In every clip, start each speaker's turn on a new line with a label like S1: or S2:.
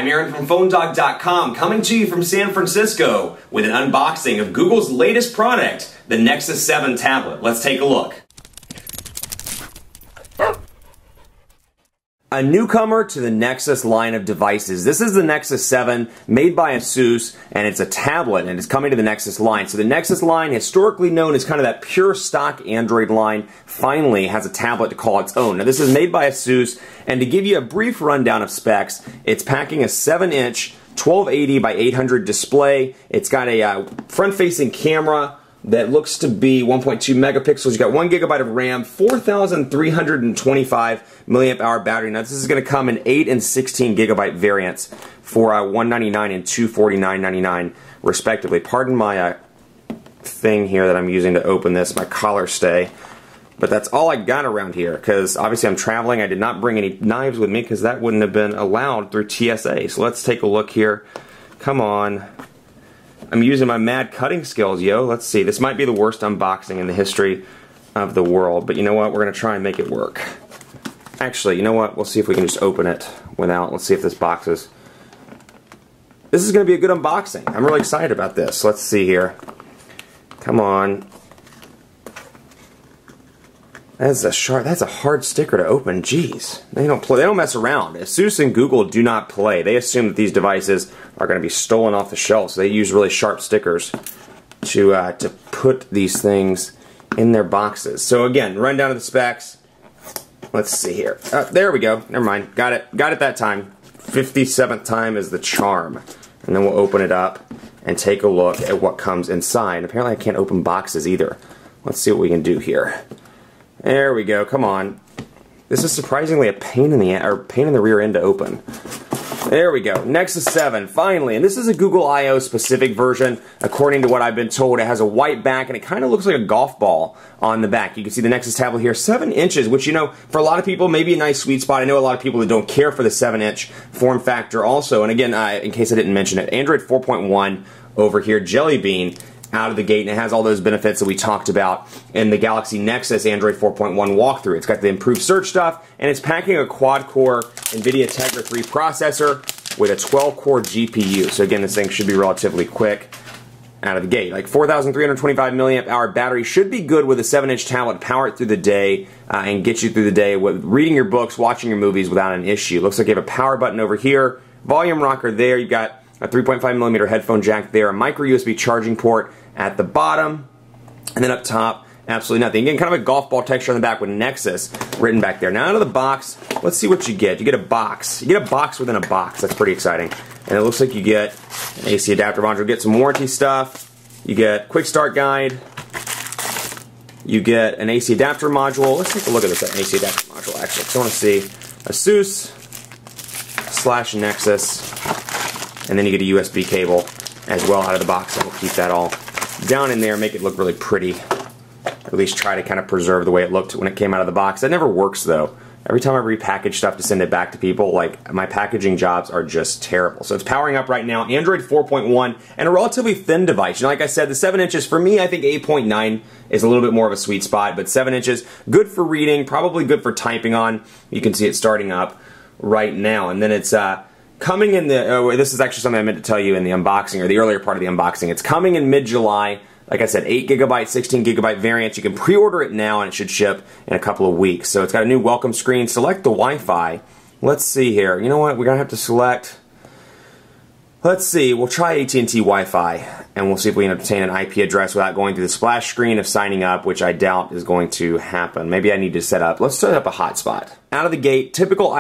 S1: I'm Aaron from PhoneDog.com, coming to you from San Francisco with an unboxing of Google's latest product, the Nexus 7 tablet. Let's take a look. A newcomer to the Nexus line of devices. This is the Nexus 7 made by ASUS, and it's a tablet, and it's coming to the Nexus line. So the Nexus line, historically known as kind of that pure stock Android line, finally has a tablet to call its own. Now this is made by ASUS, and to give you a brief rundown of specs, it's packing a 7-inch 1280 by 800 display. It's got a front-facing camera that looks to be 1.2 megapixels. You got 1 gigabyte of RAM, 4,325 milliamp hour battery. Now this is going to come in 8 and 16 gigabyte variants for $199 and $249.99 respectively. Pardon my thing here that I'm using to open this, my collar stay. But that's all I got around here because obviously I'm traveling. I did not bring any knives with me because that wouldn't have been allowed through TSA. So let's take a look here. Come on. I'm using my mad cutting skills, yo. Let's see. This might be the worst unboxing in the history of the world, but you know what? We're going to try and make it work. Actually, you know what? We'll see if we can just open it without. Let's see if this box is... This is going to be a good unboxing. I'm really excited about this. Let's see here. Come on. That's a hard sticker to open. Jeez. They don't mess around. ASUS and Google do not play. They assume that these devices are going to be stolen off the shelf, so they use really sharp stickers to put these things in their boxes. So again, run down to the specs. Let's see here. There we go. Never mind. Got it. Got it that time. 57th time is the charm. And then we'll open it up and take a look at what comes inside. Apparently I can't open boxes either. Let's see what we can do here. There we go. Come on. This is surprisingly a pain in the rear end to open. There we go. Nexus 7, finally. And this is a Google I/O specific version. According to what I've been told, it has a white back and it kind of looks like a golf ball on the back. You can see the Nexus tablet here, 7 inches, which, you know, for a lot of people, maybe a nice sweet spot. I know a lot of people that don't care for the 7-inch form factor also. And again, in case I didn't mention it, Android 4.1 over here, Jelly Bean, out of the gate, and it has all those benefits that we talked about in the Galaxy Nexus Android 4.1 walkthrough. It's got the improved search stuff, and it's packing a quad-core NVIDIA Tegra 3 processor with a 12-core GPU. So again, this thing should be relatively quick out of the gate. Like 4,325 milliamp hour battery should be good with a 7-inch tablet to power it through the day and get you through the day with reading your books, watching your movies without an issue. Looks like you have a power button over here, volume rocker there, you've got a 3.5mm headphone jack there, a micro USB charging port at the bottom, and then up top, absolutely nothing. Again, kind of a golf ball texture on the back with Nexus written back there. Now out of the box, let's see what you get. You get a box. You get a box within a box. That's pretty exciting. And it looks like you get an AC adapter module. You get some warranty stuff. You get quick start guide. You get an AC adapter module. Let's take a look at this AC adapter module actually. So I want to see ASUS/Nexus. And then you get a USB cable as well out of the box. So we'll keep that all down in there, make it look really pretty. At least try to kind of preserve the way it looked when it came out of the box. That never works though. Every time I repackage stuff to send it back to people, like, my packaging jobs are just terrible. So it's powering up right now, Android 4.1, and a relatively thin device. You know, like I said, the 7 inches, for me, I think 8.9 is a little bit more of a sweet spot, but 7 inches, good for reading, probably good for typing on. You can see it starting up right now. And then it's coming in the, this is actually something I meant to tell you in the unboxing, or the earlier part of the unboxing. It's coming in mid-July. Like I said, 8 gigabyte, 16 gigabyte variants. You can pre-order it now and it should ship in a couple of weeks. So it's got a new welcome screen. Select the Wi-Fi. Let's see here. You know what? We're going to have to select... Let's see. We'll try AT&T Wi-Fi and we'll see if we can obtain an IP address without going through the splash screen of signing up, which I doubt is going to happen. Maybe I need to set up... Let's set up a hotspot. Out of the gate, typical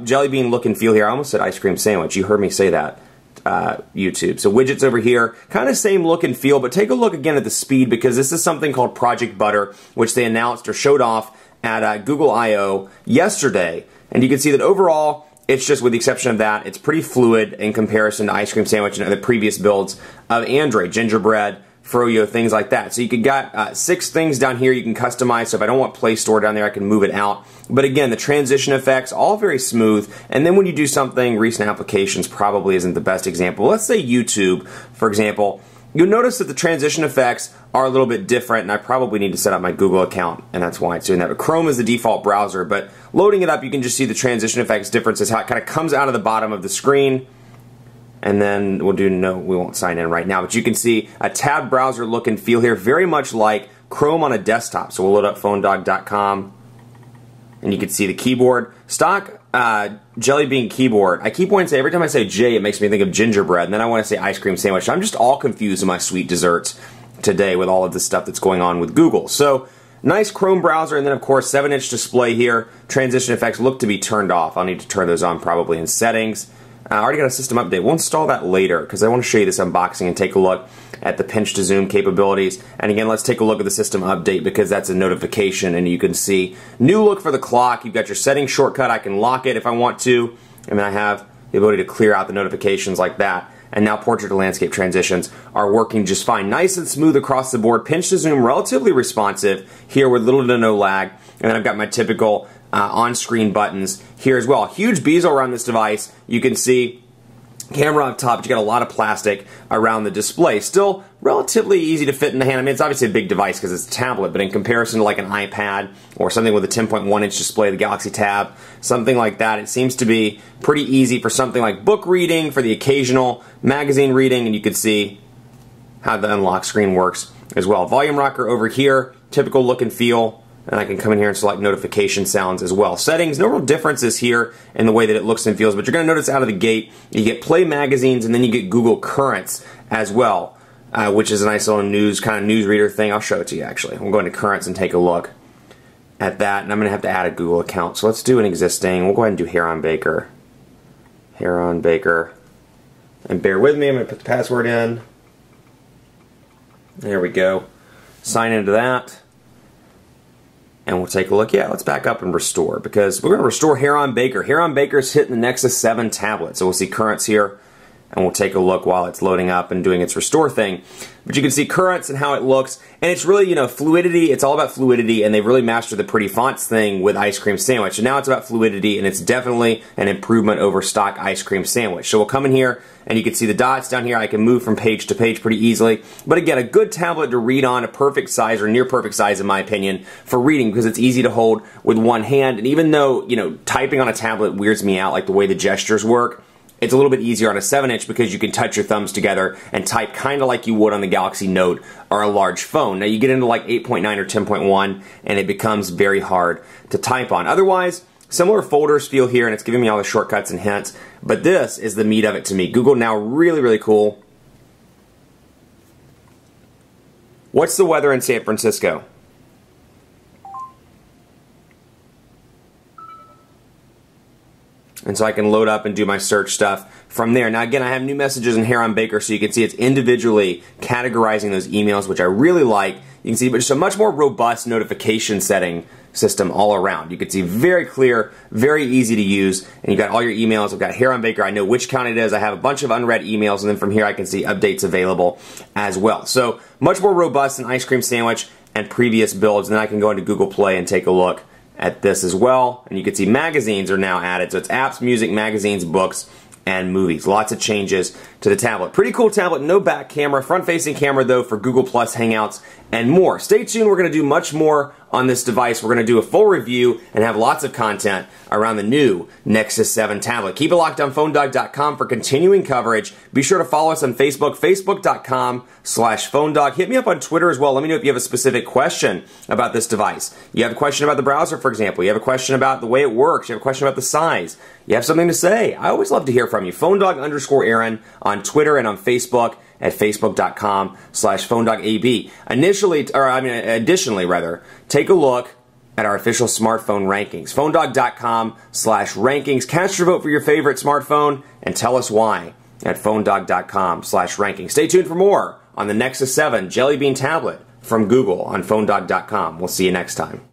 S1: Jelly Bean look and feel here. I almost said ice cream sandwich. You heard me say that. YouTube. So widgets over here, kind of same look and feel, but take a look again at the speed because this is something called Project Butter, which they announced or showed off at Google I/O yesterday. And you can see that overall, it's just, with the exception of that, it's pretty fluid in comparison to Ice Cream Sandwich and the previous builds of Android, Gingerbread, Froyo, things like that. So you could got 6 things down here you can customize. So if I don't want Play Store down there, I can move it out. But again, the transition effects, all very smooth. And then when you do something, recent applications probably isn't the best example. Let's say YouTube, for example. You'll notice that the transition effects are a little bit different, and I probably need to set up my Google account, and that's why it's doing that. But Chrome is the default browser, but loading it up, you can just see the transition effects differences, how it kind of comes out of the bottom of the screen And then we'll do no, we won't sign in right now, but you can see a tab browser look and feel here, very much like Chrome on a desktop. So we'll load up phonedog.com, and you can see the keyboard. Stock Jelly Bean keyboard. I keep wanting to say, every time I say J, it makes me think of gingerbread, and then I want to say ice cream sandwich. I'm just all confused in my sweet desserts today with all of the stuff that's going on with Google. So, nice Chrome browser, and then of course 7-inch display here. Transition effects look to be turned off. I'll need to turn those on probably in settings. I already got a system update. We'll install that later because I want to show you this unboxing and take a look at the pinch to zoom capabilities. And again, let's take a look at the system update because that's a notification, and you can see new look for the clock. You've got your settings shortcut. I can lock it if I want to, and then I have the ability to clear out the notifications like that. And now portrait to landscape transitions are working just fine. Nice and smooth across the board. Pinch to zoom, relatively responsive here with little to no lag. And then I've got my typical on-screen buttons here as well. Huge bezel around this device. You can see camera up top, but you got a lot of plastic around the display. Still relatively easy to fit in the hand. I mean, it's obviously a big device because it's a tablet, but in comparison to like an iPad or something with a 10.1-inch display, the Galaxy Tab, something like that, it seems to be pretty easy for something like book reading, for the occasional magazine reading, and you can see how the unlock screen works as well. Volume rocker over here, typical look and feel. And I can come in here and select notification sounds as well. Settings, no real differeces here in the way that it looks and feels, but you're going to notice out of the gate, you get Play magazines and then you get Google Currents as well, which is a nice little news, kind of newsreader thing. I'll show it to you actually. We'll go into Currents and take a look at that, and I'm going to have to add a Google account. So let's do an existing. We'll go ahead and do Heron Baker. Heron Baker. And bear with me, I'm going to put the password in. There we go. Sign into that. And we'll take a look. Yeah, let's back up and restore, because we're going to restore Heron Baker. Heron Baker's hitting the Nexus 7 tablet. So we'll see Currents here, and we'll take a look while it's loading up and doing its restore thing. But you can see Currents and how it looks, and it's really, you know, fluidity. It's all about fluidity, and they've really mastered the pretty fonts thing with Ice Cream Sandwich. And now it's about fluidity, and it's definitely an improvement over stock Ice Cream Sandwich. So we'll come in here, and you can see the dots down here. I can move from page to page pretty easily. But again, a good tablet to read on, a perfect size, or near perfect size in my opinion, for reading, because it's easy to hold with one hand. And even though, you know, typing on a tablet weirds me out, like the way the gestures work, it's a little bit easier on a 7-inch because you can touch your thumbs together and type kind of like you would on the Galaxy Note or a large phone. Now you get into like 8.9 or 10.1 and it becomes very hard to type on. Otherwise, similar folders feel here, and it's giving me all the shortcuts and hints, but this is the meat of it to me. Google Now, really, really cool. What's the weather in San Francisco? And so I can load up and do my search stuff from there. Now again, I have new messages in Heron Baker, so you can see it's individually categorizing those emails, which I really like. You can see, but just a much more robust notification setting system all around. You can see very clear, very easy to use, and you've got all your emails. I've got Heron Baker. I know which account it is. I have a bunch of unread emails, and then from here I can see updates available as well. So much more robust than Ice Cream Sandwich and previous builds. And then I can go into Google Play and take a look at this as well, and you can see magazines are now added. So it's apps, music, magazines, books, and movies. Lots of changes to the tablet. Pretty cool tablet, no back camera, front-facing camera though for Google Plus, Hangouts, and more. Stay tuned, we're going to do much more on this device. We're going to do a full review and have lots of content around the new Nexus 7 tablet. Keep it locked on phonedog.com for continuing coverage. Be sure to follow us on Facebook, facebook.com/phonedog. Hit me up on Twitter as well. Let me know if you have a specific question about this device. You have a question about the browser, for example. You have a question about the way it works. You have a question about the size. You have something to say. I always love to hear from you. Phonedog_Aaron on Twitter and on Facebook at facebook.com/phonedogab. Additionally, take a look at our official smartphone rankings. Phonedog.com/rankings. Cast your vote for your favorite smartphone and tell us why at phonedog.com/rankings. Stay tuned for more on the Nexus 7 Jelly Bean tablet from Google on phonedog.com. We'll see you next time.